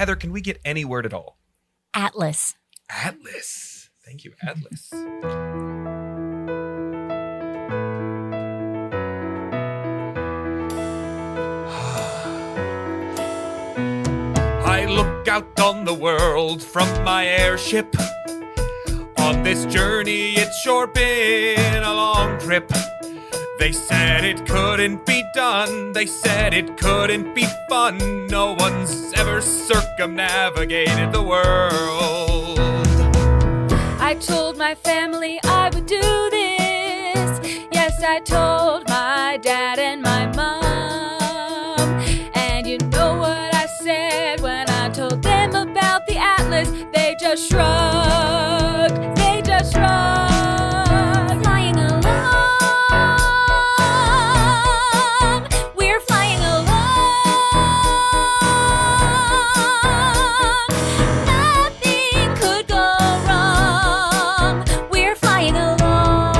Heather, can we get any word at all? Atlas. Atlas. Thank you, Atlas. I look out on the world from my airship. On this journey, it's sure been a long trip. They said it couldn't be done. They said it couldn't be fun. No one's ever circumnavigated the world. I told my family I would do this. Yes, I told my dad and my mom. And you know what I said when I told them about the Atlas? They just shrugged. They just shrugged. Flying along. We're flying along. Nothing could go wrong. We're flying along.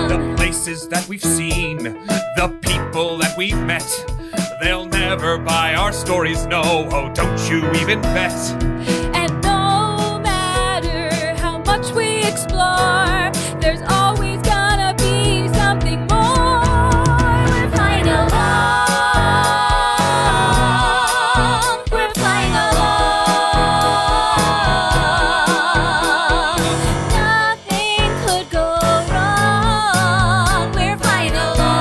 The places that we've seen, the people that we've met, they'll never buy our stories, no, oh, don't you even bet. And no matter how much we explore, there's always gonna be something more. We're flying along. We're flying along. Nothing could go wrong. We're flying along.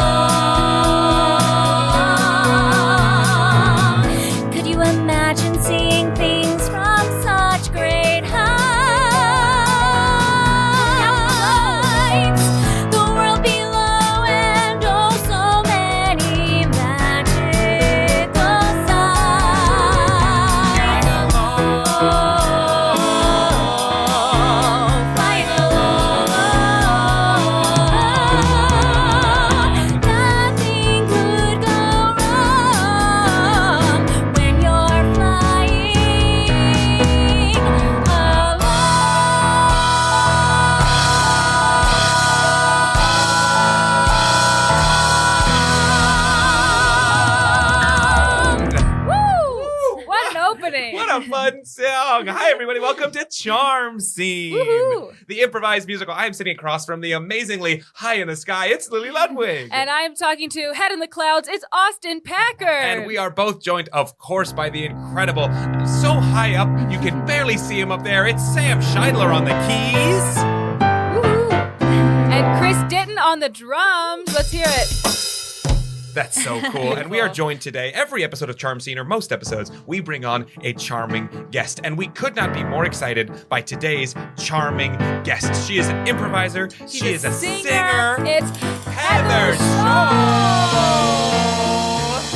Could you imagine seeing things from such great heights? The world below and oh so many magical sights. Flying along. Nothing could go wrong when you're flying along. Woo! What an opening! What a fun song. Hi, everybody. Welcome to Charm Scene, Woohoo. the improvised musical. I'm sitting across from the amazingly high in the sky. It's Lily Ludwig. And I'm talking to Head in the Clouds. It's Austin Packer. And we are both joined, of course, by the incredible, so high up, you can barely see him up there. It's Sam Scheidler on the keys. Woohoo. And Chris Ditton on the drums. Let's hear it. That's so cool. And we are joined today, every episode of Charm Scene, or most episodes, we bring on a charming guest. And we could not be more excited by today's charming guest. She is an improviser. She is a singer. It's Heather Scholl.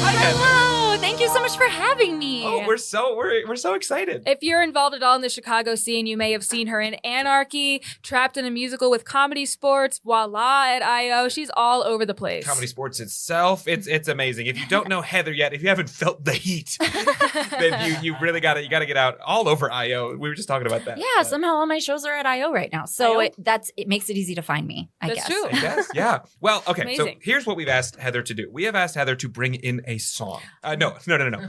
Hi, Heather. Hello. Thank you so much for having me. Oh, we're so excited. If you're involved at all in the Chicago scene, you may have seen her in Anarchy, Trapped in a Musical with Comedy Sports, Voila at I.O. She's all over the place. Comedy Sports itself, it's amazing. If you don't know Heather yet, if you haven't felt the heat, then you really gotta get out all over I.O. We were just talking about that. Yeah, somehow all my shows are at I.O. right now. So I.O.? it makes it easy to find me, I That's guess. true. I guess, yeah. Well, okay, Amazing. so here's what we've asked Heather to do. We have asked Heather to bring in a song. No.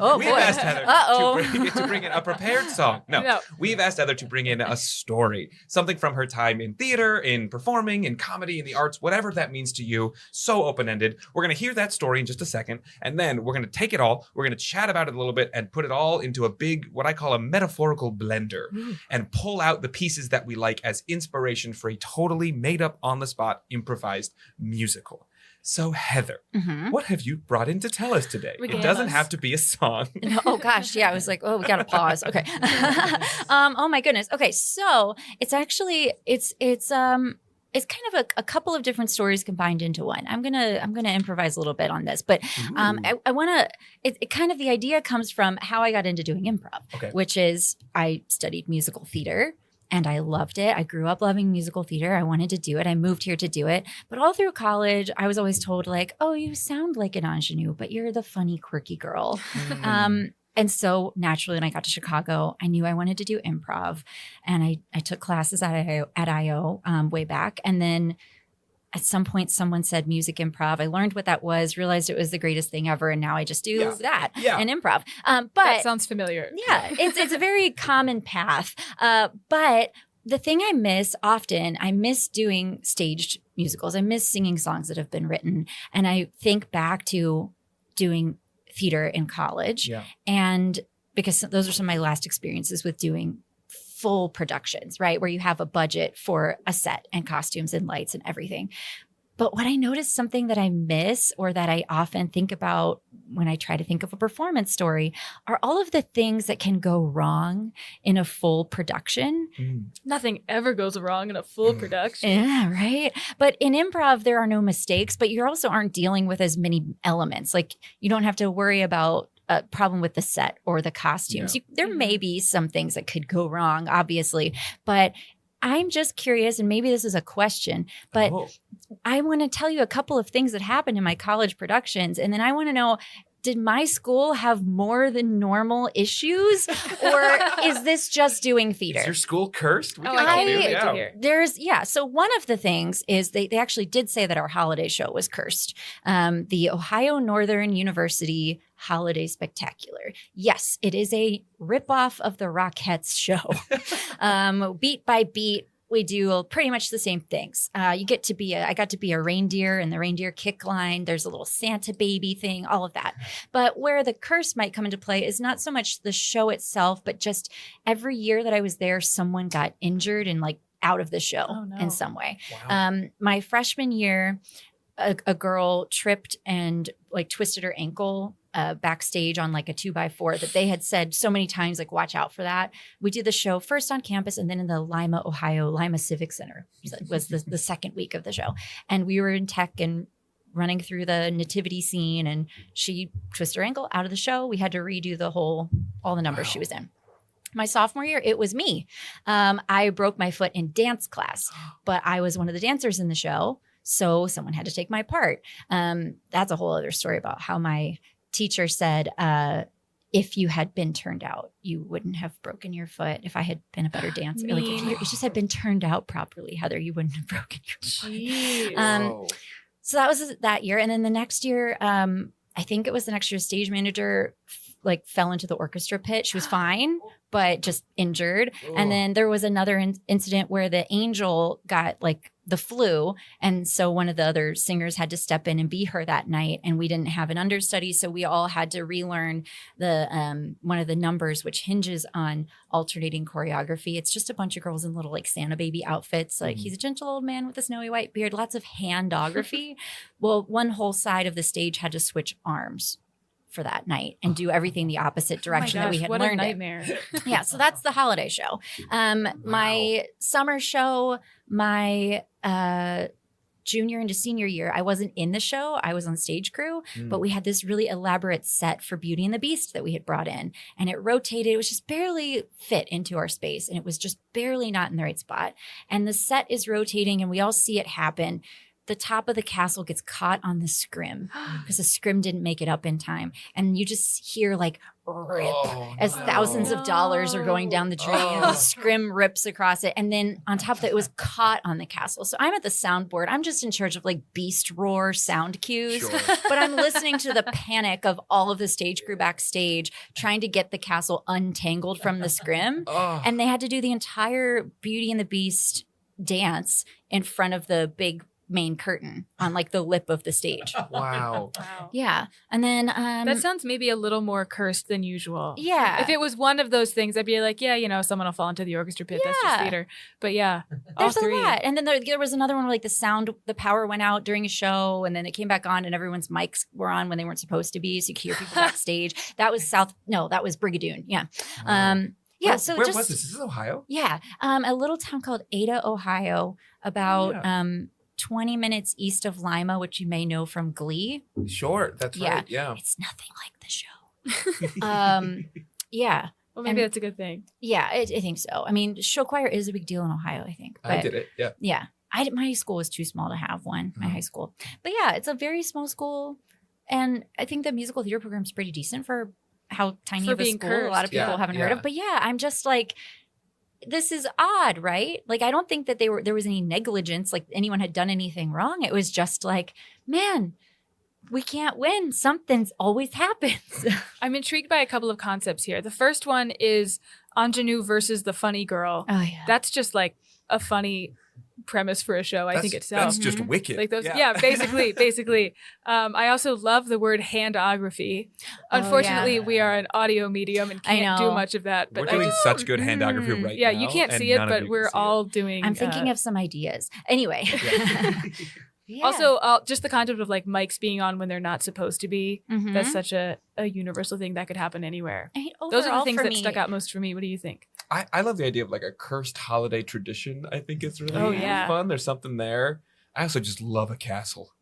Oh, We've boy. asked Heather Uh-oh. to bring in a prepared song. No. No. We've asked Heather to bring in a story, something from her time in theater, in performing, in comedy, in the arts, whatever that means to you. So open-ended. We're going to hear that story in just a second, and then we're going to take it all, we're going to chat about it a little bit, and put it all into a big, what I call a metaphorical blender, and pull out the pieces that we like as inspiration for a totally made-up, on-the-spot, improvised musical. So, Heather, what have you brought in to tell us today? Regale It doesn't us. have to be a song. Oh gosh, yeah. I was like, oh, we gotta pause. Okay. Oh my goodness. Okay, so it's actually it's kind of a couple of different stories combined into one. I'm gonna improvise a little bit on this, but I want to. It kind of the idea comes from how I got into doing improv, Okay. which is I studied musical theater. And I loved it. I grew up loving musical theater. I wanted to do it. I moved here to do it. But all through college, I was always told like, oh, you sound like an ingenue, but you're the funny, quirky girl. And so naturally, when I got to Chicago, I knew I wanted to do improv. And I took classes at I.O. Way back. And then at some point someone said music improv. I learned what that was, realized it was the greatest thing ever, and now I just do that and improv. But that sounds familiar. Yeah, it's a very common path. But the thing I miss doing staged musicals. I miss singing songs that have been written. And I think back to doing theater in college. Yeah. And because those are some of my last experiences with doing full productions, right? Where you have a budget for a set and costumes and lights and everything. But what I noticed, something that I miss or that I often think about when I try to think of a performance story, are all of the things that can go wrong in a full production. Nothing ever goes wrong in a full production. Yeah, right. But in improv, there are no mistakes, but you also aren't dealing with as many elements. Like you don't have to worry about a problem with the set or the costumes. There may be some things that could go wrong, obviously, but I'm just curious, and maybe this is a question, but I want to tell you a couple of things that happened in my college productions. And then I want to know, did my school have more than normal issues, or is this just doing theater? Is your school cursed? We Oh, can I help can't you. wait to Yeah. hear. So one of the things is they actually did say that our holiday show was cursed. The Ohio Northern University Holiday Spectacular. Yes, it is a ripoff of the Rockettes show. Beat by beat, we do pretty much the same things. I got to be a reindeer in the reindeer kick line. There's a little Santa baby thing, all of that. But where the curse might come into play is not so much the show itself, but just every year that I was there, someone got injured and like out of the show in some way. Wow. My freshman year, a girl tripped and like twisted her ankle backstage on like a 2x4 that they had said so many times, like, watch out for that. We did the show first on campus and then in the Lima, Ohio, Lima Civic Center was the second week of the show. And we were in tech and running through the nativity scene, and she twisted her ankle out of the show. We had to redo all the numbers she was in. My sophomore year, it was me. I broke my foot in dance class, but I was one of the dancers in the show. So someone had to take my part. That's a whole other story about how my teacher said, if you had been turned out, you wouldn't have broken your foot. If I had been a better dancer, like if you just had been turned out properly, Heather, you wouldn't have broken your foot. Jeez. So that was that year. And then the next year, I think it was the next year, stage manager like fell into the orchestra pit. She was fine, but just injured. And then there was another incident where the angel got like the flu. And so one of the other singers had to step in and be her that night. And we didn't have an understudy. So we all had to relearn the one of the numbers, which hinges on alternating choreography. It's just a bunch of girls in little like Santa baby outfits. Like he's a gentle old man with a snowy white beard, lots of handography. Well, one whole side of the stage had to switch arms for that night and do everything the opposite direction that we had what learned a it. nightmare. Yeah, so that's the holiday show. My summer show, my junior into senior year, I wasn't in the show. I was on stage crew, but we had this really elaborate set for Beauty and the Beast that we had brought in, and it rotated. It was just barely fit into our space, and it was just barely not in the right spot. And the set is rotating, and we all see it happen. The top of the castle gets caught on the scrim because the scrim didn't make it up in time. And you just hear like rip as thousands of dollars are going down the drain. And the scrim rips across it. And then on top of that, it was caught on the castle. So I'm at the soundboard. I'm just in charge of like beast roar sound cues. Sure. But I'm listening to the panic of all of the stage crew backstage trying to get the castle untangled from the scrim. And they had to do the entire Beauty and the Beast dance in front of the big main curtain on like the lip of the stage. Wow. Wow. Yeah. And then That sounds maybe a little more cursed than usual. yeah. If it was one of those things, I'd be like, yeah, someone will fall into the orchestra pit. That's just Yeah. theater. But yeah, all There's a three. lot. And then there was another one where like the power went out during a show and then it came back on and everyone's mics were on when they weren't supposed to be. So you could hear people backstage. That was that was Brigadoon. Yeah. Yeah. Where, So where just, was this? Is this Ohio? Yeah. A little town called Ada, Ohio, about Yeah. 20 minutes east of Lima, which you may know from Glee. Sure. That's Yeah. right. Yeah. It's nothing like the show. Yeah. Well, maybe And- that's a good thing. Yeah, I think so. I mean, show choir is a big deal in Ohio, I think. I But did it. Yeah. yeah, my school was too small to have one, my Mhm. high school. But yeah, it's a very small school. And I think the musical theater program is pretty decent for how tiny For of a being school a lot of cursed, people yeah, haven't heard yeah. of. But yeah, I'm just like, this is odd, right? Like, I don't think that there was any negligence, like anyone had done anything wrong. It was just like, man, we can't win. Something's always happens. I'm intrigued by a couple of concepts here. The first one is ingenue versus the funny girl. Oh, yeah. That's just like a funny premise for a show, I think itself. That's just wicked. Like those, yeah, basically. I also love the word handography. Unfortunately, we are an audio medium and can't do much of that. But we're doing such good handography right now. Yeah, you can't see it, but we're all it. doing. I'm thinking of some ideas. Anyway. Yeah. Also, just the concept of like mics being on when they're not supposed to be. Mhm. That's such a universal thing that could happen anywhere. I mean, Those are the overall things for that me- stuck out most for me. What do you think? I love the idea of like a cursed holiday tradition. I think it's really fun. There's something there. I also just love a castle.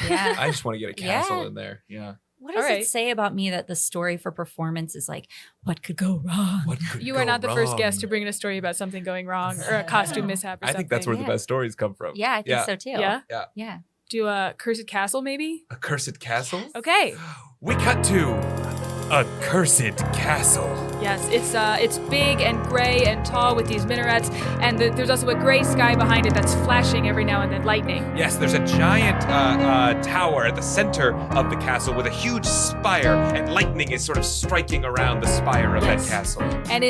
Yeah. I just want to get a castle Yeah. in there. Yeah. What does it say about me that the story for performance is like, what could go wrong? What could You go are not the first wrong? guest to bring in a story about something going wrong or a costume mishap or I something. think that's where the best stories come from. Yeah, I think so too. Yeah? Yeah. Do a cursed castle, maybe? A cursed castle? Okay. We cut to a cursed castle. Yes, it's big and gray and tall with these minarets, and there's also a gray sky behind it that's flashing every now and then lightning. Yes, there's a giant tower at the center of the castle with a huge spire, and lightning is sort of striking around the spire of that castle. And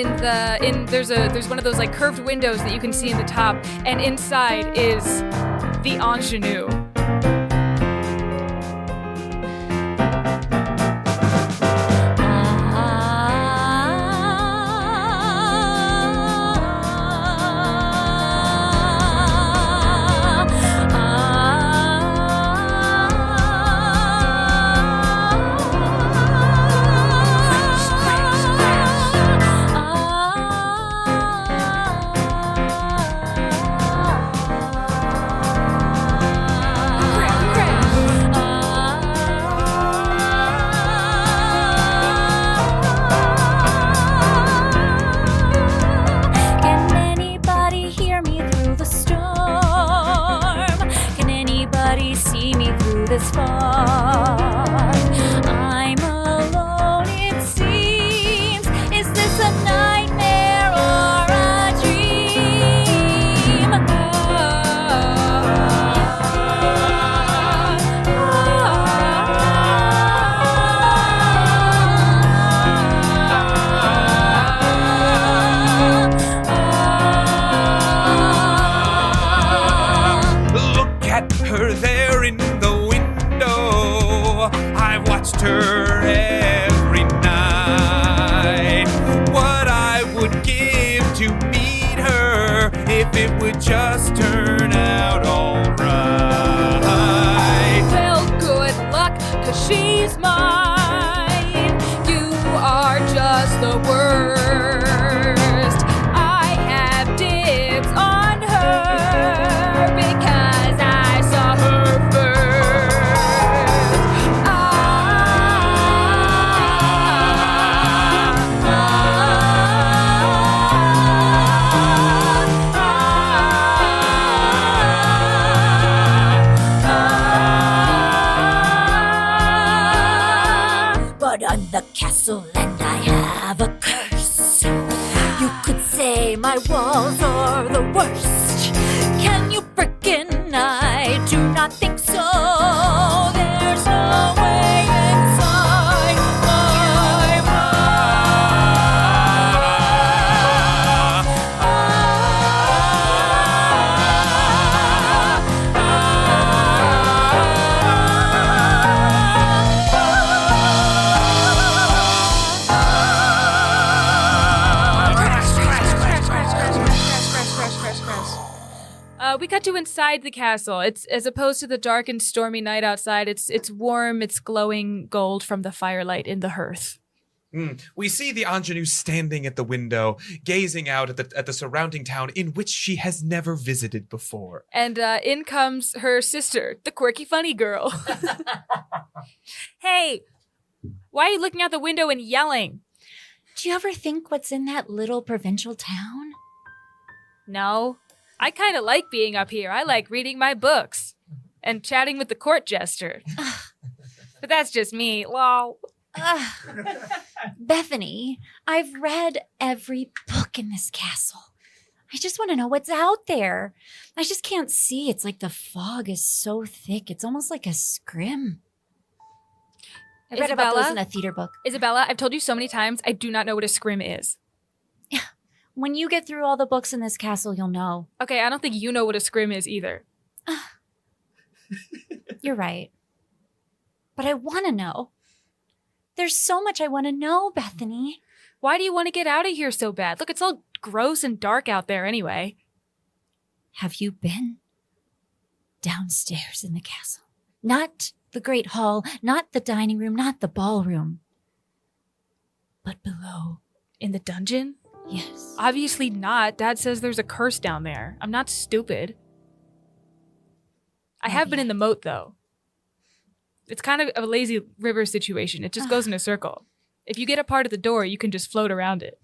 there's one of those like curved windows that you can see in the top, and inside is the ingenue. Can anybody hear me through the storm? Can anybody see me through this fog? I'm alone, it seems. Is this a nightmare or a dream? Look at her there in the window. I've watched her every night. What I would give to meet her if it would just turn out alright. Well, good luck, 'cause she's mine. You are just the worst. I have dibs on her because I saw her first. But I'm the castle and I have a curse. You could say my walls are the worst. Can you frickin' I do not think so. There's no way inside my We cut to inside the castle. It's as opposed to the dark and stormy night outside. It's warm. It's glowing gold from the firelight in the hearth. We see the ingenue standing at the window, gazing out at the surrounding town in which she has never visited before. And in comes her sister, the quirky funny girl. Hey, why are you looking out the window and yelling? Do you ever think what's in that little provincial town? No, I kind of like being up here. I like reading my books and chatting with the court jester. But that's just me. Lol. Bethany, I've read every book in this castle. I just want to know what's out there. I just can't see. It's like the fog is so thick. It's almost like a scrim. I read about those in a theater book. Isabella, I've told you so many times, I do not know what a scrim is. Yeah. When you get through all the books in this castle, you'll know. Okay, I don't think you know what a scrim is either. You're right. But I want to know. There's so much I want to know, Bethany. Why do you want to get out of here so bad? Look, it's all gross and dark out there anyway. Have you been downstairs in the castle? Not the great hall, not the dining room, not the ballroom, but below. In the dungeon? Yes. Obviously not. Dad says there's a curse down there. I'm not stupid. I have been in the moat, though. It's kind of a lazy river situation. It just goes in a circle. If you get a part of the door, you can just float around it.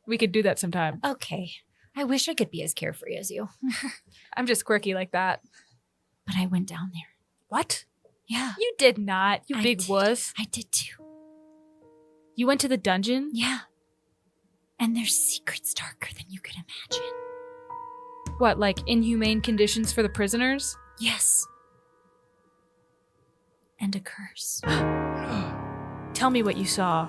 We could do that sometime. Okay. I wish I could be as carefree as you. I'm just quirky like that. But I went down there. What? Yeah. You did not, you I big did. wuss. I did too. You went to the dungeon? Yeah. And there's secrets darker than you could imagine. What, like inhumane conditions for the prisoners? Yes. And a curse. Tell me what you saw.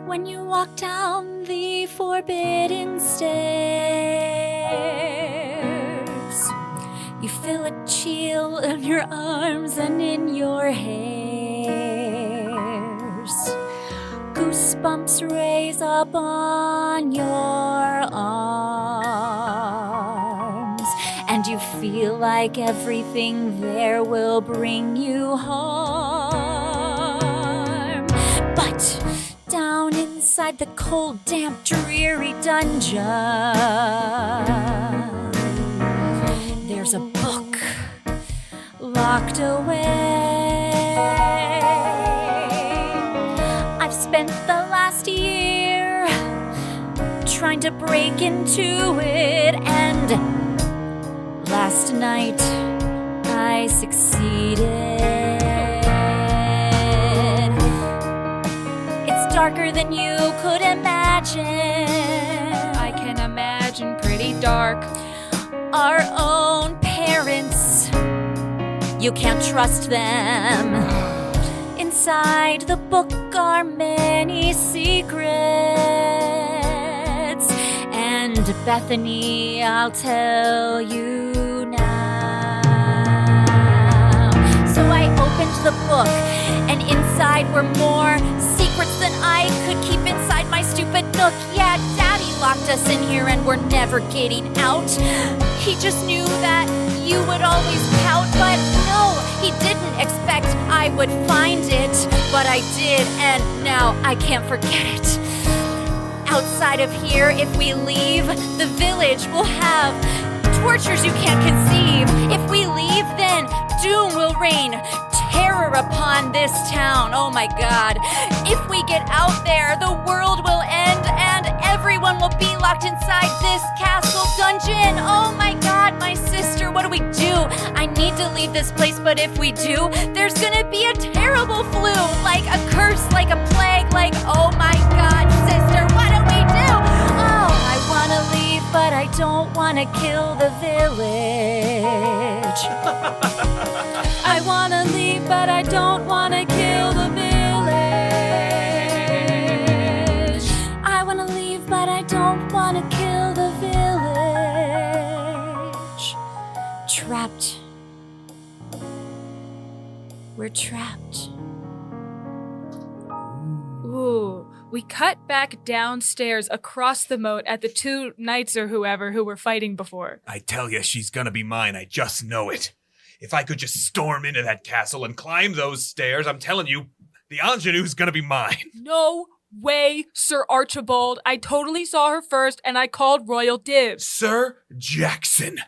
When you walk down the forbidden stairs, you feel a chill in your arms and in your hairs. Goosebumps raise up on your arms, and you feel like everything there will bring you harm. But down inside the cold, damp, dreary dungeon, there's a book locked away. I've spent the last year trying to break into it, and last night I succeeded. It's darker than you could imagine. I can imagine pretty dark. Our own parents, you can't trust them. Inside the book are many secrets, and Bethany, I'll tell you now. So I opened the book, and inside were more secrets than I could keep inside my stupid nook. Yeah, Daddy locked us in here and we're never getting out. He just knew that you would always pout, but no, he didn't expect I would find it. But I did, and now I can't forget it. Outside of here, if we leave, the village will have tortures you can't conceive. If we leave, then doom will reign, terror upon this town. Oh my God. If we get out there, the world will end and everyone will be locked inside this castle dungeon. Oh my God, my sister, what do we do? I need to leave this place, but if we do, there's gonna be a terrible flu, like a curse, like a plague, like, oh my God, sister, what do we do? Oh, I wanna leave, but I don't wanna kill the village. I wanna leave, but I don't wanna kill the village. I wanna leave, but I don't wanna kill the village. Trapped. We're trapped. Ooh. We cut back downstairs across the moat at the two knights or whoever who were fighting before. I tell you, she's gonna be mine. I just know it. If I could just storm into that castle and climb those stairs, I'm telling you, the ingenue's gonna be mine. No way, Sir Archibald. I totally saw her first and I called royal dibs. Sir Jackson,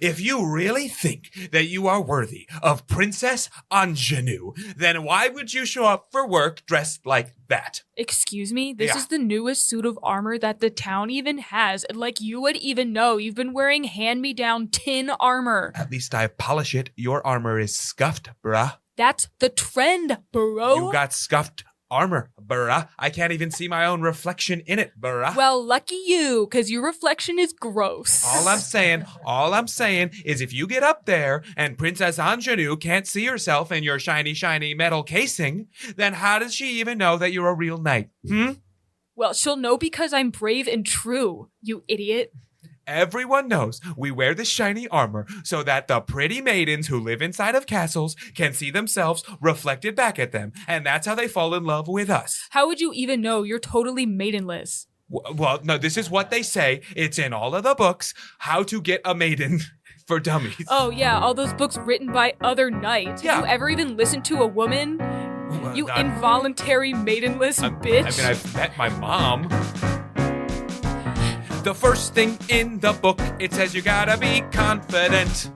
if you really think that you are worthy of Princess Ingenue, then why would you show up for work dressed like that? Excuse me? This Yeah. is the newest suit of armor that the town even has. Like you would even know. You've been wearing hand-me-down tin armor. At least I polish it. Your armor is scuffed, bruh. That's the trend, bro. You got scuffed armor, bruh. I can't even see my own reflection in it, bruh. Well, lucky you, because your reflection is gross. All I'm saying is if you get up there and Princess Ingenue can't see herself in your shiny, shiny metal casing, then how does she even know that you're a real knight? Well, she'll know because I'm brave and true, you idiot. Everyone knows we wear this shiny armor so that the pretty maidens who live inside of castles can see themselves reflected back at them, and that's how they fall in love with us. How would you even know? You're totally maidenless. Well, no, this is what they say. It's in all of the books, How to Get a Maiden for Dummies. Oh, yeah, all those books written by other knights. Yeah. Have you ever even listened to a woman? You I- involuntary maidenless bitch. I mean, I've met my mom. The first thing in the book, it says you gotta be confident.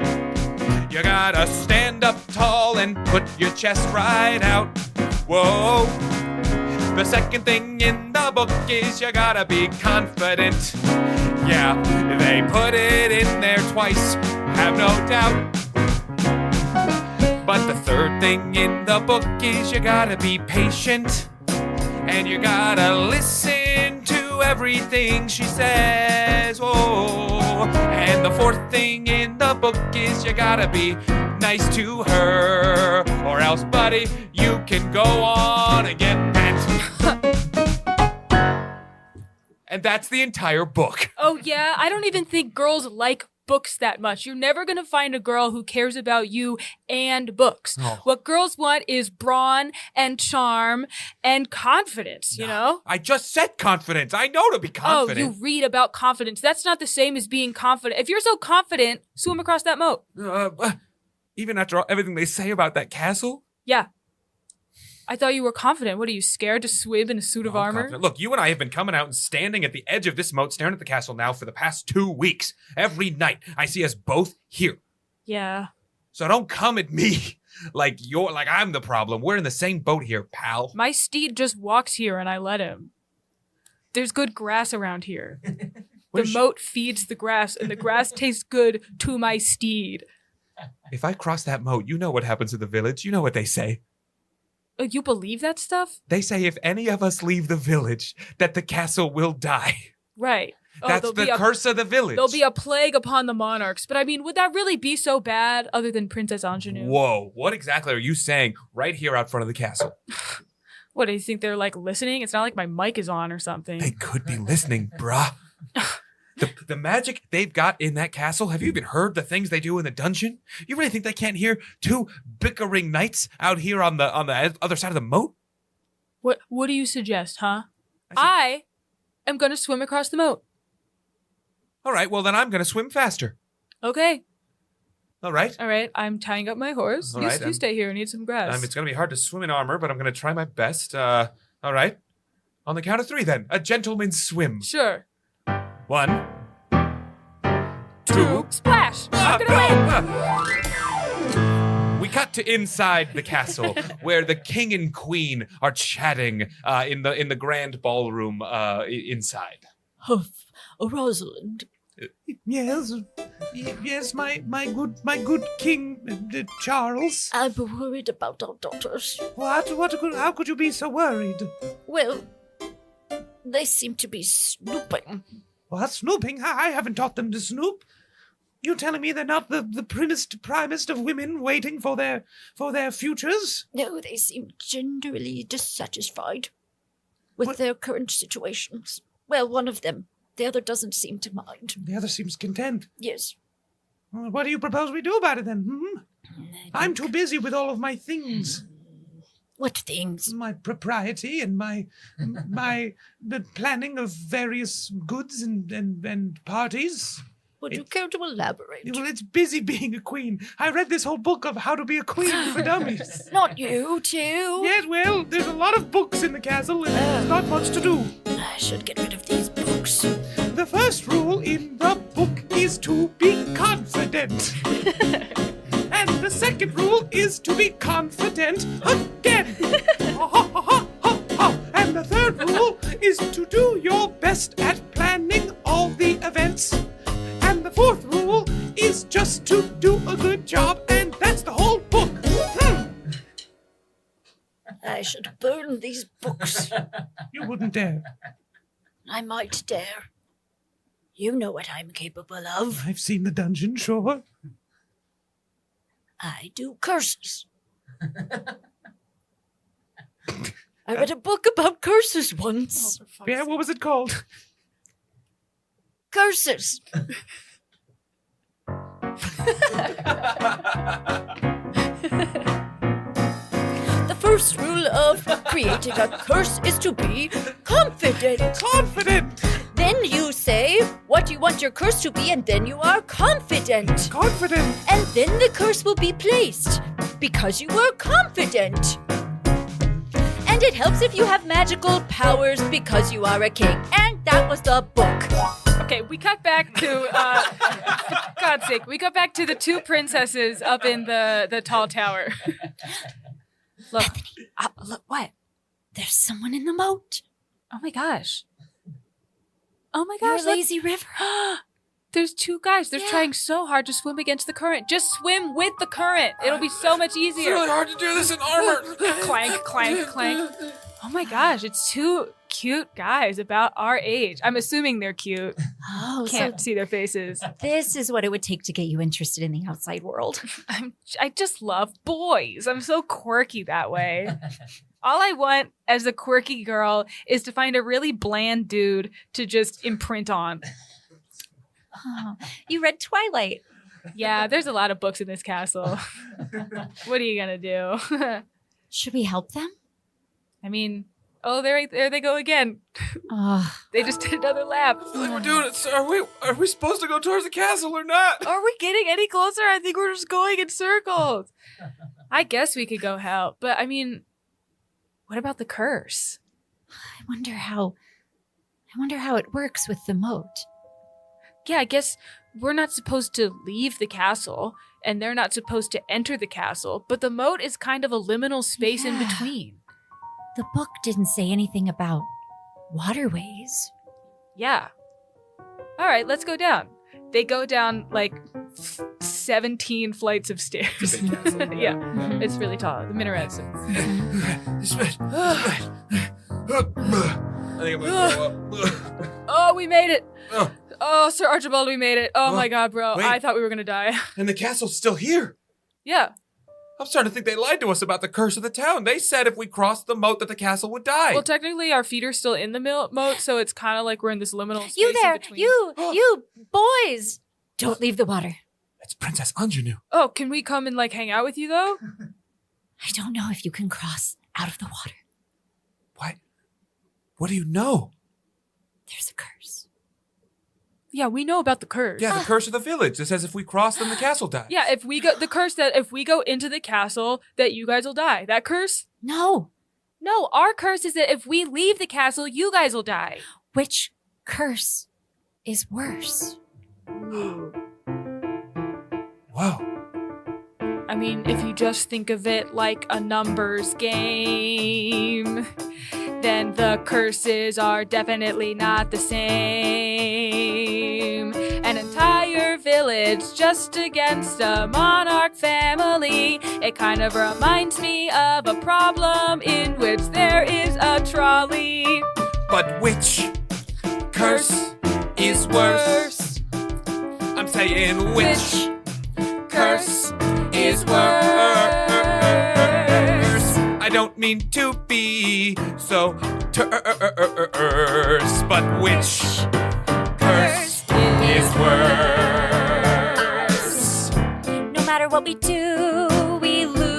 You gotta stand up tall and put your chest right out. Whoa. The second thing in the book is you gotta be confident. Yeah, they put it in there twice, have no doubt. But the third thing in the book is you gotta be patient. And you gotta listen to everything she says. Oh, and the fourth thing in the book is you gotta be nice to her, or else, buddy, you can go on and get bent. And that's the entire book. Oh, yeah, I don't even think girls like books that much. You're never going to find a girl who cares about you and books. Oh. What girls want is brawn and charm and confidence, you know? I just said confidence. I know to be confident. Oh, you read about confidence. That's not the same as being confident. If you're so confident, swim across that moat. Even after everything they say about that castle? Yeah. I thought you were confident. What, are you scared to swim in a suit of I'm armor? confident. Look, you and I have been coming out and standing at the edge of this moat, staring at the castle now for the past 2 weeks. Every night, I see us both here. Yeah. So don't come at me like I'm the problem. We're in the same boat here, pal. My steed just walks here and I let him. There's good grass around here. The moat feeds the grass and the grass tastes good to my steed. If I cross that moat, you know what happens to the village. You know what they say. You believe that stuff? They say if any of us leave the village, that the castle will die. Right. That's there'll the be curse of the village. There'll be a plague upon the monarchs. But I mean, would that really be so bad other than Princess Ingenue? Whoa, what exactly are you saying right here out front of the castle? What, do you think they're like listening? It's not like my mic is on or something. They could be listening, bruh. The magic they've got in that castle, have you even heard the things they do in the dungeon? You really think they can't hear two bickering knights out here on the other side of the moat? What do you suggest, huh? I am going to swim across the moat. All right, well then I'm going to swim faster. Okay. All right. All right, I'm tying up my horse. All You, right, you stay here and eat some grass. It's going to be hard to swim in armor, but I'm going to try my best. All right. On the count of 3 then. A gentleman's swim. Sure. 1, 2, Splash! I'm gonna win! We cut to inside the castle where the king and queen are chatting in the grand ballroom inside. Rosalind. Yes, my good King Charles. I'm worried about our daughters. How could you be so worried? Well, they seem to be snooping. What, snooping? I haven't taught them to snoop. You telling me they're not the primest of women waiting for their futures? No, they seem generally dissatisfied with their current situations. Well, one of them. The other doesn't seem to mind. The other seems content. Yes. Well, what do you propose we do about it then? I'm too busy with all of my things. What things? My propriety and my the planning of various goods and parties. Would you care to elaborate? Well, it's busy being a queen. I read this whole book of how to be a queen for dummies. Not you, too. Yes, well, there's a lot of books in the castle and there's not much to do. I should get rid of these books. The first rule in the book is to be confident. And the second rule is to be confident again. And the third rule is to do your best at planning all the events. And the fourth rule is just to do a good job, and that's the whole book. You wouldn't dare. I might dare. You know what I'm capable of. I've seen the dungeon, sure. I do curses. I read a book about curses once. Yeah, what was it called? Curses. The first rule of creating a curse is to be confident. Confident! Then you say what you want your curse to be, and then you are confident. Confident! And then the curse will be placed because you were confident. And it helps if you have magical powers because you are a king. And that was the book. Okay, we cut back to, for God's sake, we cut back to the two princesses up in the tall tower. Look, look, what? There's someone in the moat. Oh my gosh. Oh my Your gosh. lazy river. There's two guys. They're Yeah. trying so hard to swim against the current. Just swim with the current. It'll be so much easier. hard to do this in armor. Clank, clank, clank. Oh my gosh, it's two cute guys about our age. I'm assuming they're cute. Oh, Can't see their faces. so this is what it would take to get you interested in the outside world. I just love boys. I'm so quirky that way. All I want as a quirky girl is to find a really bland dude to just imprint on. Oh, you read Twilight. Yeah, there's a lot of books in this castle. What are you gonna do? Should we help them? I mean, oh, there they go again. Oh, They just did another lap. Like we're doing it. So are we supposed to go towards the castle or not? Are we getting any closer? I think we're just going in circles. I guess we could go help, but I mean, what about the curse? I wonder how it works with the moat. Yeah, I guess we're not supposed to leave the castle, and they're not supposed to enter the castle, but the moat is kind of a liminal space in Yeah. between. The book didn't say anything about waterways. Yeah. All right, let's go down. They go down like 17 flights of stairs. Yeah, it's really tall. The minarets. I think I'm gonna throw up. Oh, we made it. Oh. Oh, Sir Archibald, we made it. Oh my God, bro. Wait. I thought we were going to die. And the castle's still here. Yeah. I'm starting to think they lied to us about the curse of the town. They said if we crossed the moat that the castle would die. Well, technically, our feet are still in the moat, so it's kind of like we're in this liminal space You there, in between. you boys! Don't leave the water. It's Princess Ingenue. Oh, can we come and like hang out with you though? I don't know if you can cross out of the water. What? What do you know? There's a curse. Yeah, we know about the curse. Yeah, the curse of the village. It says if we cross, then the castle dies. Yeah, if we go the curse that if we go into the castle, that you guys will die. That curse? No. No, our curse is that if we leave the castle, you guys will die. Which curse is worse? Whoa. I mean, if you just think of it like a numbers game, then the curses are definitely not the same. An entire village just against a monarch family. It kind of reminds me of a problem in which there is a trolley. But which curse is worse? I'm saying which curse is worse? I don't mean to be so terse, but which curse is worse? No matter what we do, we lose.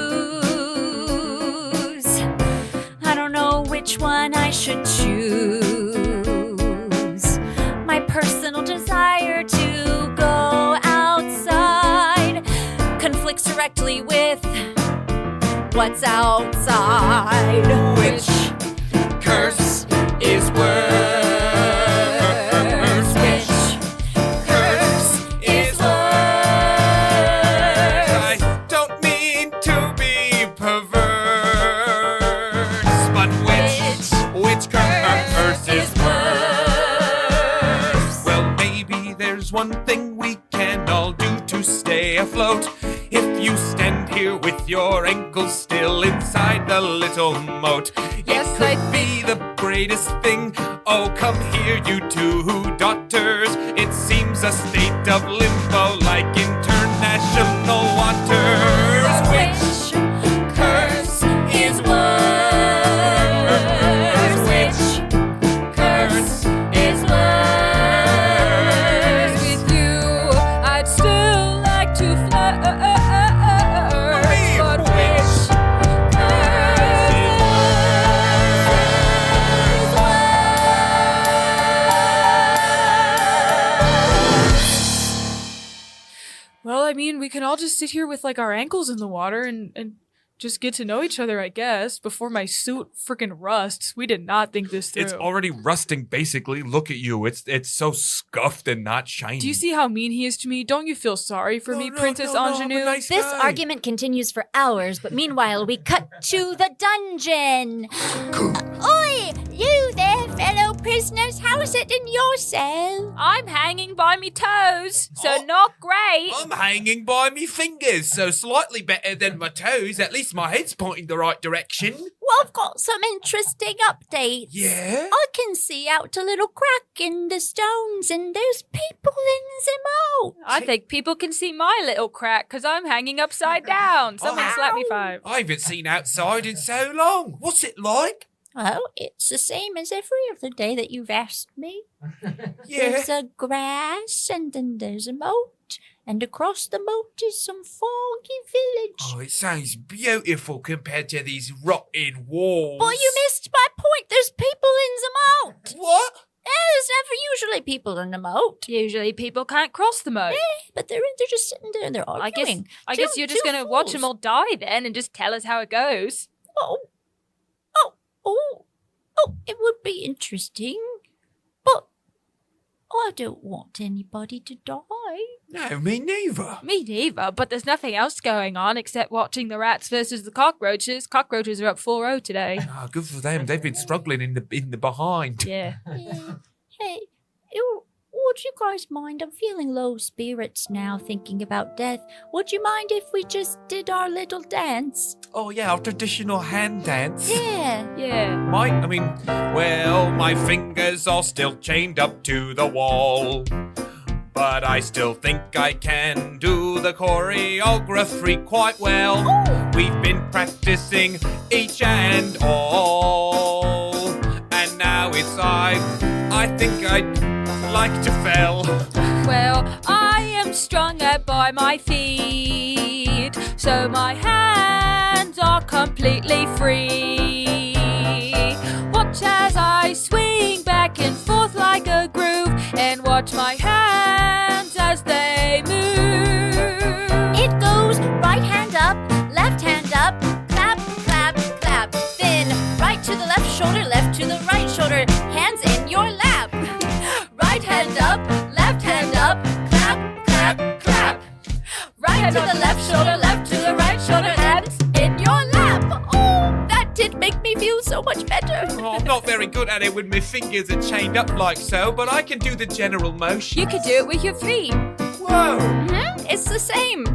I don't know which one I should choose. My personal desire to go outside conflicts directly with what's outside. Which curse is worse? Which curse is worse? I don't mean to be perverse, but which curse is worse? Well, maybe there's one thing we can all do to stay afloat. If you stand here with your ankles still inside the little moat, Yes, it could be the greatest thing. Oh, come here, you two daughters. It seems a state of limbo like international waters. Which curse is worse? Which curse is worse? With you, I'd still like to flirt. But which curse is worse? Well, I mean, we can all just sit here with like our ankles in the water and just get to know each other, I guess, before my suit freaking rusts. We did not think this through. It's already rusting, basically. Look at you. It's so scuffed and not shiny. Do you see how mean he is to me? Don't you feel sorry for me, Princess Ingenue? This argument continues for hours, but meanwhile, we cut to the dungeon. Oi! You there, fellow prisoners, how is it in your cell? I'm hanging by me toes, so Oh. not great. I'm hanging by me fingers, so slightly better than my toes. At least my head's pointing the right direction. Well, I've got some interesting updates. Yeah? I can see out a little crack in the stones, and there's people in them out. I think people can see my little crack because I'm hanging upside down. Someone Oh. slap me 5. I haven't seen outside in so long. What's it like? Well, it's the same as every other day that you've asked me. Yeah. There's a grass, and then there's a moat, and across the moat is some foggy village. Oh, it sounds beautiful compared to these rotten walls. But you missed my point. There's people in the moat. What? There's never usually people in the moat. Usually people can't cross the moat. But they're just sitting there and they're I guess arguing. you're just going to watch them all die then and just tell us how it goes. Oh, it would be interesting. But I don't want anybody to die. No, me neither. Me neither, but there's nothing else going on except watching the rats versus the cockroaches. Cockroaches are up 4-0 today. Ah, good for them. They've been struggling in the behind. Yeah. Hey, would you guys mind? I'm feeling low spirits now thinking about death. Would you mind if we just did our little dance? Oh yeah, our traditional hand dance. Yeah. Yeah. My fingers are still chained up to the wall. But I still think I can do the choreography quite well. We've been practicing each and all. And now it's I think I'd like to fell. Well, I am strung out by my feet, so my hands are completely free. Watch as I swing back and forth like a groove, and watch my hands as they move. It goes right hand up, clap, clap, clap. Then right to the left shoulder, left to the right shoulder, hands in your lap. Right hand up, clap, clap, clap. Right to the left shoulder, left to the right shoulder, hands in your lap. Oh, that did make me feel so much better. Oh, I'm not very good at it when my fingers are chained up like so, but I can do the general motion. You could do it with your feet. Whoa! It's the same.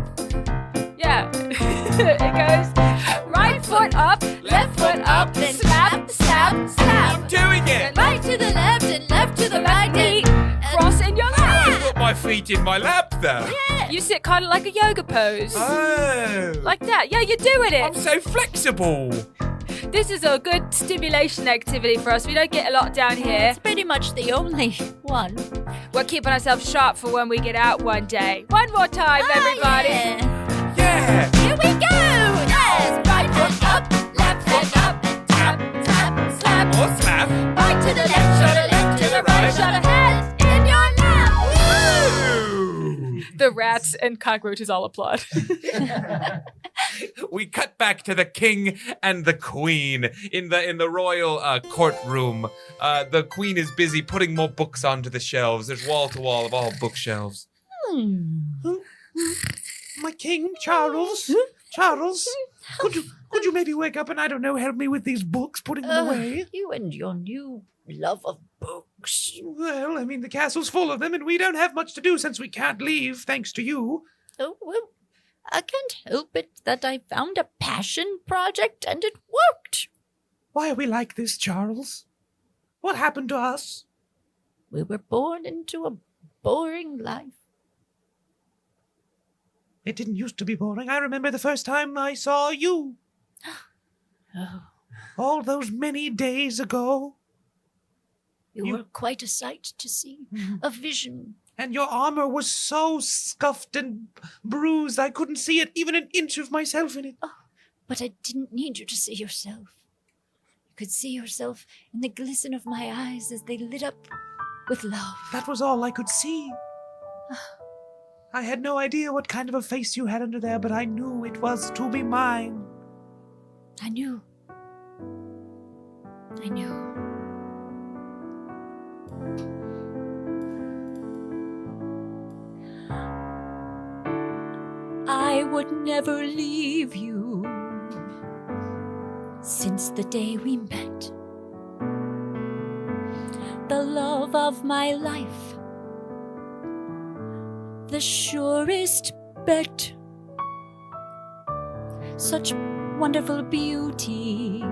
Yeah. It goes right foot up, left foot up, then slap, slap, I'm slap. doing it! Right to the left and left to the right. Feet cross in your lap. Put my feet in my lap though. You sit kind of like a yoga pose. Oh. Like that. Yeah, you're doing I'm it. so flexible. This is a good stimulation activity for us. We don't get a lot down here. It's pretty much the only one. We're keeping ourselves sharp for when we get out one day. One more time, everybody. Yeah. Yeah. Here we go! Yes! Right hand up, left hand up, and tap, tap, slap. Or slap. Right to the left shoulder, left to the right shoulder, hands in your lap. Woo! The rats and cockroaches all applaud. We cut back to the king and the queen in the royal courtroom. The queen is busy putting more books onto the shelves. There's wall to wall of all bookshelves. My king, Charles. Charles, could you maybe wake up and I don't know, help me with these books, putting them away? You and your new love of books. Well, I mean, the castle's full of them, and we don't have much to do since we can't leave, thanks to you. Oh, well, I can't help it that I found a passion project and it worked. Why are we like this, Charles? What happened to us? We were born into a boring life. It didn't used to be boring. I remember the first time I saw you. Oh, All those many days ago. you were quite a sight to see. A vision. And your armor was so scuffed and bruised, I couldn't see it, even an inch of myself in it. But I didn't need you to see yourself. You could see yourself in the glisten of my eyes as they lit up with love. That was all I could see. I had no idea what kind of a face you had under there, but I knew it was to be mine. I knew. I would never leave you since the day we met. The love of my life, the surest bet. Such wonderful beauty,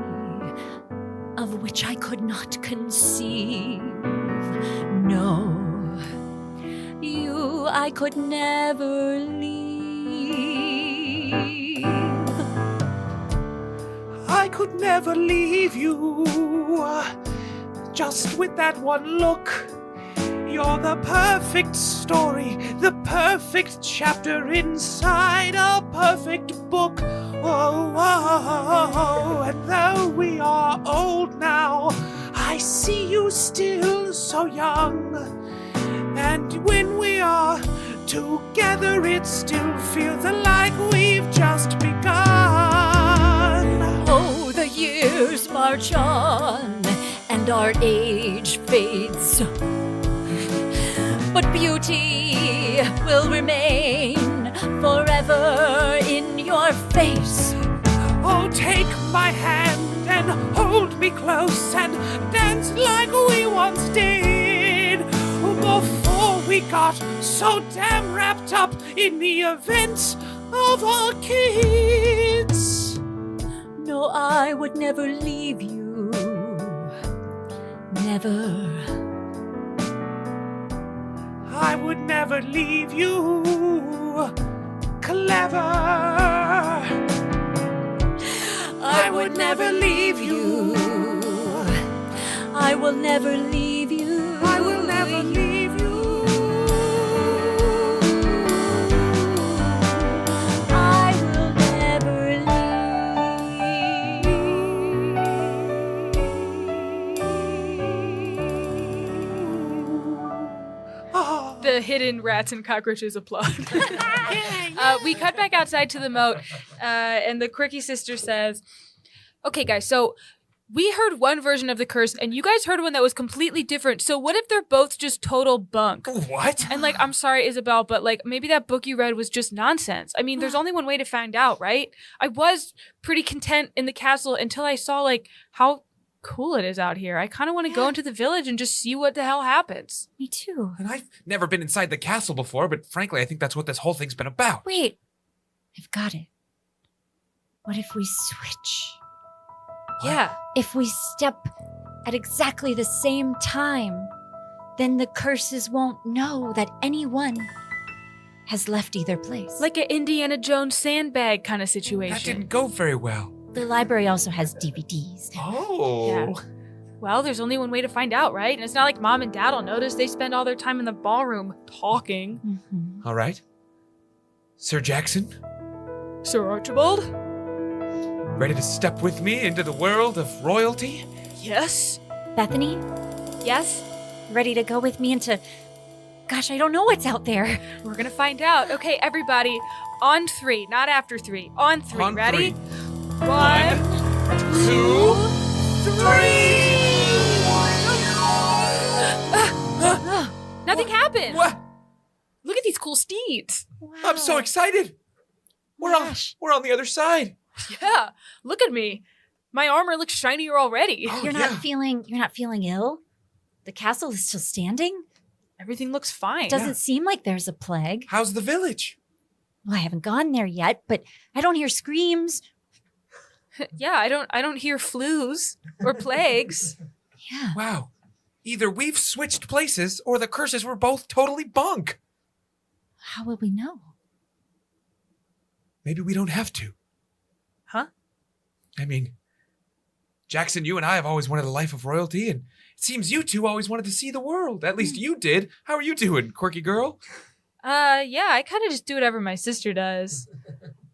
of which I could not conceive. No, you I could never leave. I could never leave you. Just with that one look. You're the perfect story, the perfect chapter inside a perfect book. Oh, oh, oh, and though we are old now, I see you still so young. And when we are together, it still feels like we've just begun. Oh, the years march on, and our age fades. But beauty will remain forever in your face. Oh, take my hand and hold me close and dance like we once did. Before we got so damn wrapped up in the event of our kids. No, I would never leave you. Never. I would never leave you. Clever. I would never leave you. I will never leave you. I will never leave you. I will never leave. Oh. The hidden rats and cockroaches applaud. We cut back outside to the moat, and the quirky sister says, okay, guys, so we heard one version of the curse, and you guys heard one that was completely different. So what if they're both just total bunk? What? And, like, I'm sorry, Isabel, but, like, maybe that book you read was just nonsense. I mean, there's only one way to find out, right? I was pretty content in the castle until I saw, like, how cool it is out here. I kind of want to go into the village and just see what the hell happens. Me too. And I've never been inside the castle before, but frankly, I think that's what this whole thing's been about. Wait, I've got it. What if we switch? Yeah. If we step at exactly the same time, then the curses won't know that anyone has left either place. Like an Indiana Jones sandbag kind of That situation. didn't go very well. The library also has DVDs. Oh. Yeah. Well, there's only one way to find out, right? And it's not like Mom and Dad will notice. They spend all their time in the ballroom talking. Mm-hmm. All right. Sir Jackson, Sir Archibald? ready to step with me into the world of royalty? Yes. Bethany, Yes? ready to go with me into... Gosh, I don't know what's out there. We're gonna find out. Okay, everybody, on 3, not after 3. On 3, On ready? 3. 1, 2, 3. Nothing happened. What? Look at these cool steeds. I'm so excited. We're on the other side. Yeah. Look at me. My armor looks shinier already. Oh, You're yeah. not feeling ill? The castle is still standing? Everything looks fine. Doesn't seem like there's a plague. How's the village? Well, I haven't gone there yet, but I don't hear screams. Yeah, I don't hear flus or plagues. Yeah. Wow. Either we've switched places or the curses were both totally bunk. How will we know? Maybe we don't have to. Huh? I mean, Jackson, you and I have always wanted a life of royalty, and it seems you two always wanted to see the world. At least you did. How are you doing, quirky girl? Yeah, I kind of just do whatever my sister does.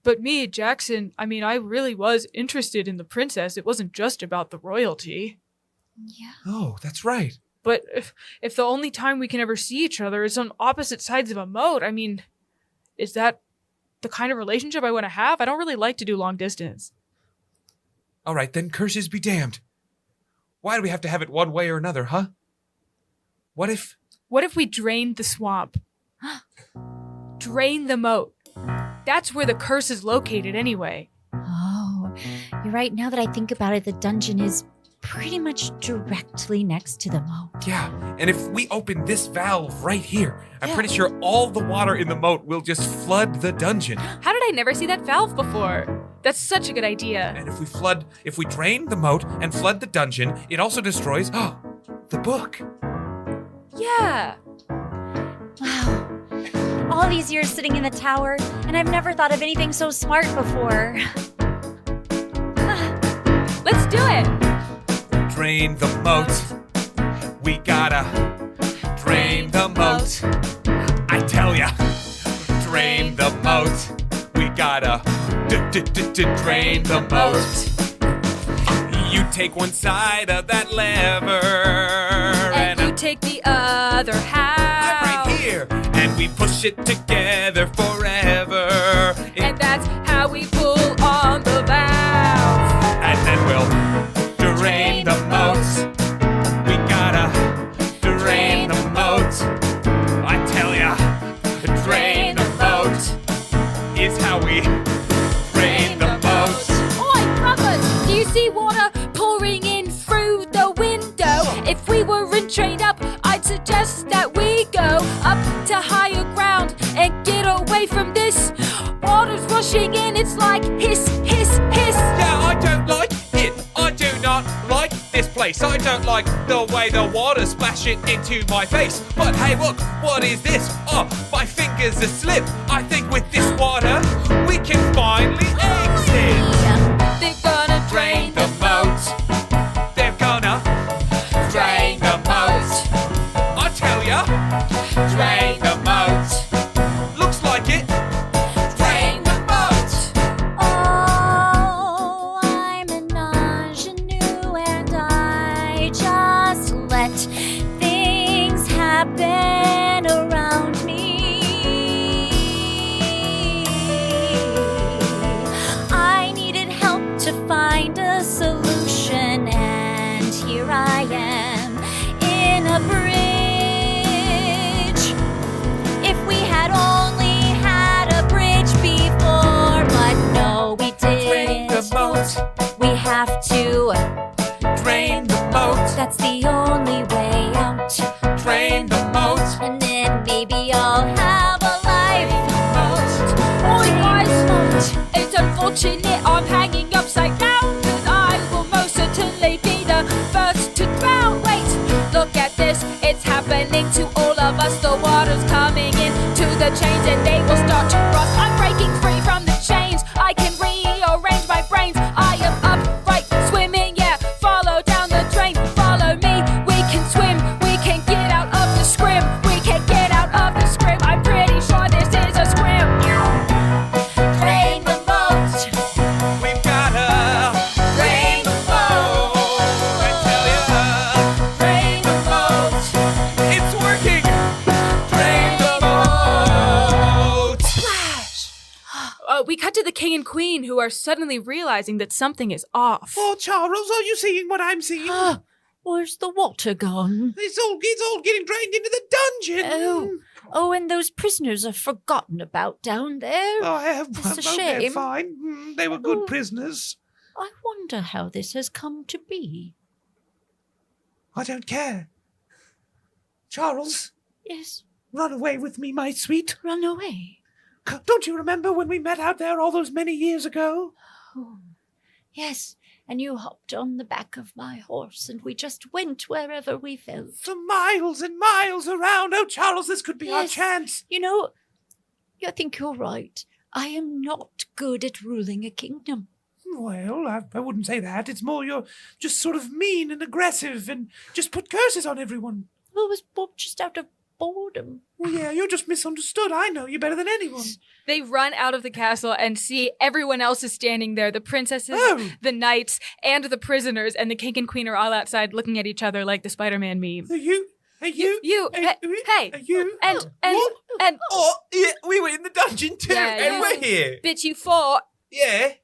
But me, Jackson, I mean, I really was interested in the princess. It wasn't just about the royalty. Yeah. Oh, that's right. But if the only time we can ever see each other is on opposite sides of a moat, I mean, is that the kind of relationship I want to have? I don't really like to do long distance. All right, then curses be damned. Why do we have to have it one way or another, huh? What if we drained the swamp? Drain the moat. That's where the curse is located anyway. Oh, you're right. Now that I think about it, the dungeon is pretty much directly next to the moat. Yeah, and if we open this valve right here, I'm pretty sure all the water in the moat will just flood the dungeon. How did I never see that valve before? That's such a good idea. And if we drain the moat and flood the dungeon, it also destroys the book. Yeah. Wow. All these years sitting in the tower, and I've never thought of anything so smart before. Let's do it. Drain the moat. We gotta drain the moat. I tell ya, drain the moat. We gotta drain the moat. You take one side of that lever, And you take the other half. I'm right here, and we push it together forever. And that's how we pull on the valve. And then we'll drain the moat. We gotta drain the moat. I tell ya, drain the moat is how we drain the moat. Oi, brothers, do you see water pouring in through the window? If we weren't trained up, I'd suggest that we go up to higher ground and get away from this. Water's rushing in, it's like hiss, hiss, hiss. Yeah, I don't like it. I do not like this place. I don't like the way the water splashing into my face. But hey, look, what is this? Oh, my fingers are slip. I think with this water, we can finally exit. They're gonna drain The moat. They're gonna drain the moat. I tell ya, drain the moat. Looks like it. Drain the moat. Oh, I'm an ingenue and I just let things happen around me. I needed help to find a solution, and here I am in a bridge. If we had only had a bridge before, but no, we Drain the didn't. moat. We have to. Drain the moat. That's the only way out. Drain the moat. And then maybe I'll have a life. Oi guys, it's unfortunate I'm hanging upside down, but I will most certainly be the first to drown. Wait, look at this, it's happening to all of us. The water's coming in to the chains and they will start to rust. I'm breaking free from the chains, I can rearrange my brains. I am upright, swimming, yeah, follow down the drain. Follow me, we can swim, we can get out of the scrim. We can get out of the scrim, I'm pretty sure this is a scrim. Drain the moat. We've gotta drain the moat. I tell ya, drain the moat. It's working. Drain the moat. We cut to the king and queen, who are suddenly realizing that something is off. Oh, Charles, are you seeing what I'm seeing? Where's the water gone? It's all getting drained into the dungeon. Oh, and those prisoners are forgotten about down there. Oh, I have It's a well, they're shame. fine. They were good prisoners. I wonder how this has come to be. I don't care. Charles, Yes, run away with me, my sweet. run away. Don't you remember when we met out there all those many years ago? Oh, yes, and you hopped on the back of my horse, and we just went wherever we felt. For miles and miles around. Oh, Charles, this could be our Yes. chance. You know, I think you're right. I am not good at ruling a kingdom. Well, I wouldn't say that. It's more you're just sort of mean and aggressive and just put curses on everyone. Well, it was just out of boredom. Well, yeah, you're just misunderstood. I know you better than anyone. They run out of the castle and see everyone else is standing there. The princesses, Oh. the knights, and the prisoners, and the king and queen are all outside looking at each other like the Spider-Man meme. Are you? Hey, Hey, Are you? and What? Oh, yeah, we were in the dungeon too, Yeah, and you- we're here. bitch, you fought. Yeah.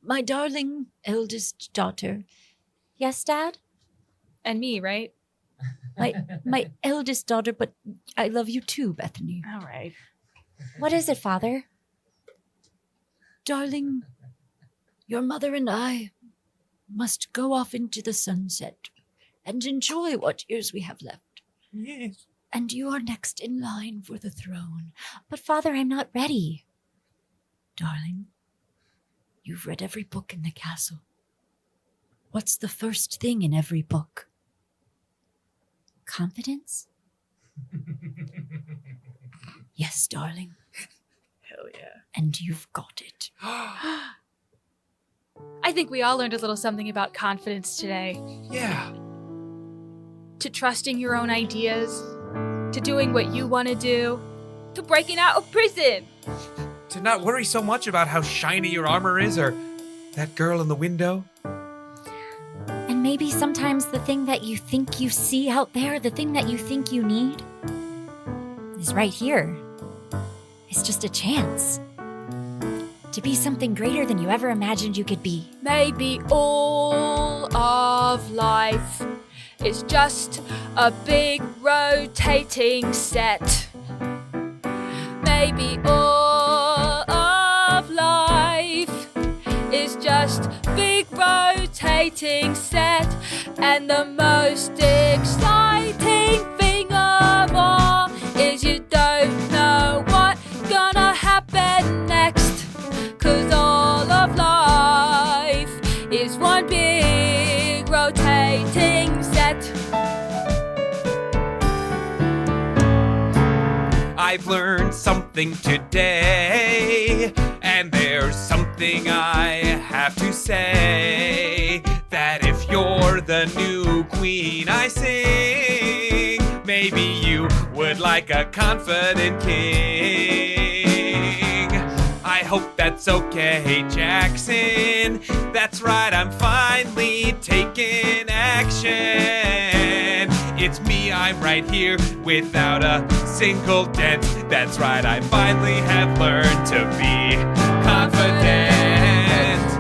My darling eldest daughter. Yes, Dad? And me, right? My eldest daughter, but I love you too, Bethany. All right. What is it, Father? Darling, your mother and I must go off into the sunset and enjoy what years we have left. Yes. And you are next in line for the throne. But, Father, I'm not ready. Darling, you've read every book in the castle. What's the first thing in every book? Confidence? Yes, darling. Hell yeah. And you've got it. I think we all learned a little something about confidence today. Yeah. To trusting your own ideas, to doing what you want to do, to breaking out of prison. To not worry so much about how shiny your armor is or that girl in the window. And maybe sometimes the thing that you think you see out there, the thing that you think you need, is right here. It's just a chance to be something greater than you ever imagined you could be. Maybe all of life is just a big rotating set. Maybe all of life is just big rotating set. And the most exciting thing of all is you don't know what's gonna happen next. 'Cause all of life is one big rotating set. I've learned something today, and there's something I have to say. That if you're the new queen I sing, maybe you would like a confident king. I hope that's okay, Jackson. That's right, I'm finally taking action. It's me, I'm right here without a single dent. That's right, I finally have learned to be confident.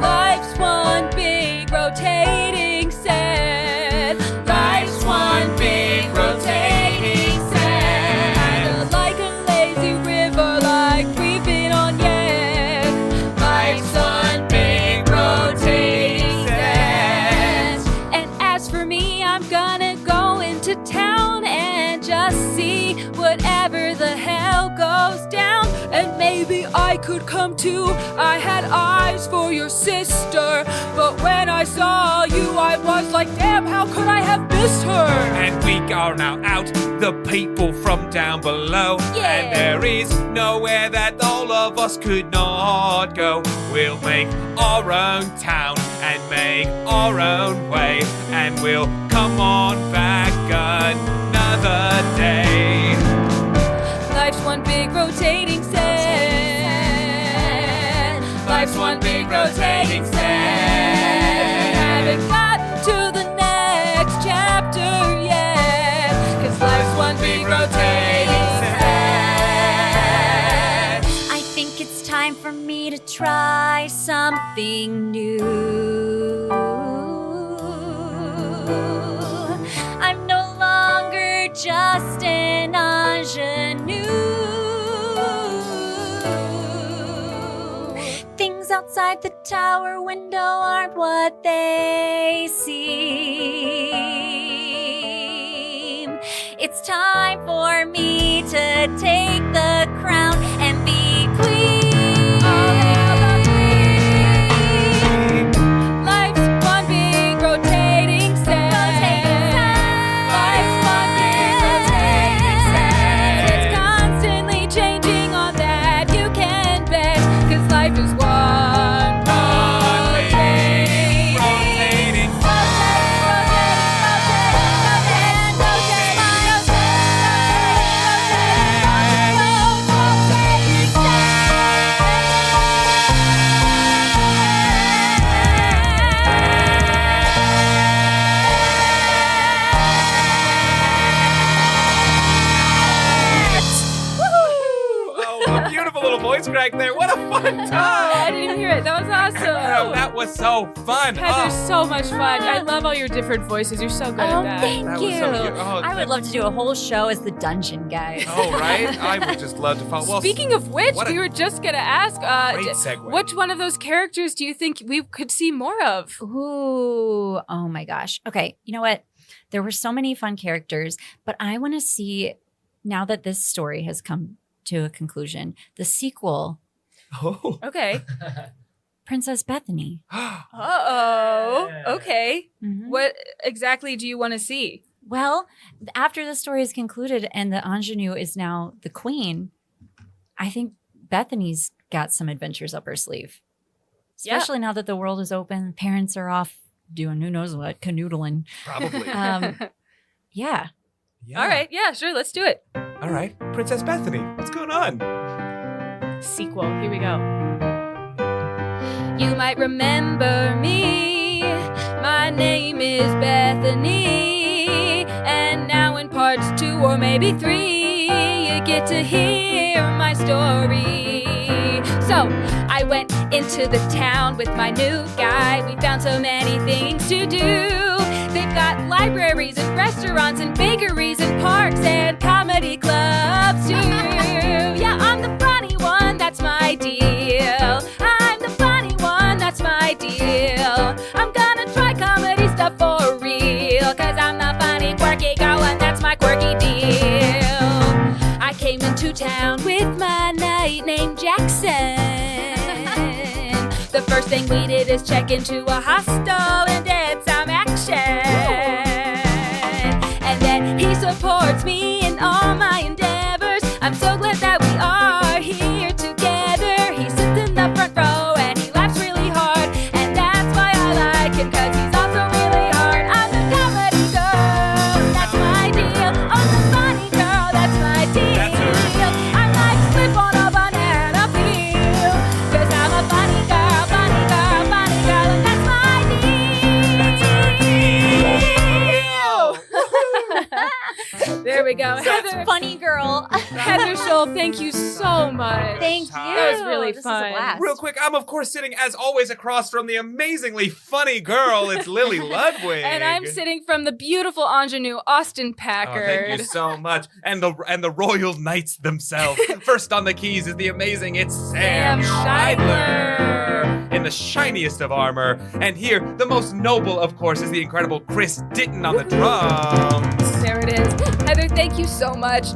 Life's one big rotating set. Life's one big rotating set. Kinda like a lazy river, like we've been on yet. Life's one big rotating set. And as for me, I'm gonna go into town and just see whatever the hell goes down. And maybe I could come too. I had eyes for your sister, but when I saw you, I was like, damn, how could I have missed her? And we are now out, the people from down below. Yeah. And there is nowhere that all of us could not go. We'll make our own town and make our own way. And we'll come on back another day. Life's one big rotating set. Life's one big rotating set. Haven't gotten to the next chapter yet. 'Cause life's one big rotating set. I think it's time for me to try something new. I'm no longer just an ingenue. Things outside the tower window aren't what they seem. It's time for me to take the crown and be queen. back there. What a fun Oh, time. I didn't even hear it. That was Oh, awesome. that was so fun. Heather, Oh, so much fun. I love all your different voices. You're so good Oh, at that. thank that you. was so cute. Oh, I would love to do a whole show as the dungeon guy. oh, right? I would just love to follow. Well, Speaking of which, what a we were just going to ask, great segue. which one of those characters do you think we could see more of? Ooh, oh my gosh. Okay, you know what? There were so many fun characters, but I want to see, now that this story has come to a conclusion, the sequel, Oh. Okay. Princess Bethany. Uh-oh. Okay. Mhm. What exactly do you want to see? Well, after the story is concluded and the ingenue is now the queen, I think Bethany's got some adventures up her sleeve. Yeah. Especially now that the world is open, parents are off doing who knows what, canoodling. Probably. Yeah. Yeah. All right. Yeah, sure. Let's do it. All right. Princess Bethany, what's going on? Sequel. Here we go. You might remember me. My name is Bethany. And now in parts 2 or maybe 3, you get to hear my story. So I went into the town with my new guy. We found so many things to do. They've got libraries and restaurants and bakeries and parks and comedy clubs too. Yeah, I'm the funny one, that's my deal. I'm the funny one, that's my deal. I'm gonna try comedy stuff for real, 'cause I'm the funny, quirky girl and that's my quirky deal. I came into town with my knight named Jackson. The first thing we did is check into a hostel and did some action. And then he supports me in all my endeavors. I'm so glad that we are here together. He sits in the front row and he laughs really hard. And that's why I like him, 'cause he's also really hard. I'm the comedy girl, that's my deal. I'm the funny girl, that's my deal. That's her. I like slip on a banana peel, 'cause I'm a funny girl, funny girl, funny girl, and that's my deal. There we go. That's Heather, funny girl. Heather Scholl, thank you so much. Thank you. That was really This is fun. a blast. Real quick, I'm of course sitting as always across from the amazingly funny girl. It's Lily Ludwig. And I'm sitting from the beautiful ingenue, Austin Oh, Packard. thank you so much. And the royal knights themselves. First on the keys is the amazing, it's Sam Scheidler in the shiniest of armor. And here, the most noble, of course, is the incredible Chris Ditton on the drums. There it is. Heather, thank you so much.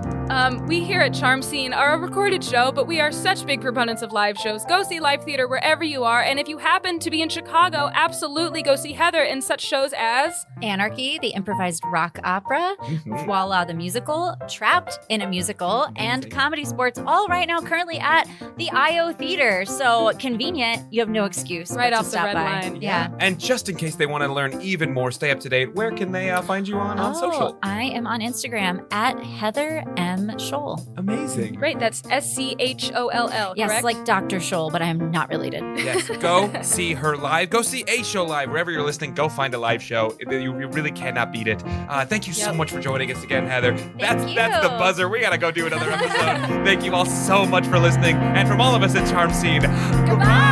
We here at Charm Scene are a recorded show, but we are such big proponents of live shows. Go see live theater wherever you are, and if you happen to be in Chicago, absolutely go see Heather in such shows as Anarchy, the improvised rock opera, Mhm. Voila, the musical, Trapped in a Musical, and Comedy Sports, all right now currently at the IO Theater. So convenient, you have no excuse. Right but to off the stop red by. line. Yeah. And just in case they want to learn even more, stay up to date, where can they find you on social? I am on Instagram at Heather M. Scholl. Amazing. Great, that's SCHOLL, Yes, correct? like Dr. Scholl, but I am not related. Yes, go see her live. Go see a show live. Wherever you're listening, go find a live show. You really cannot beat it. Thank you so Yep. much for joining us again, Heather. That's you. the buzzer. We gotta go do another episode. Thank you all so much for listening. And from all of us at Charm Scene, Goodbye.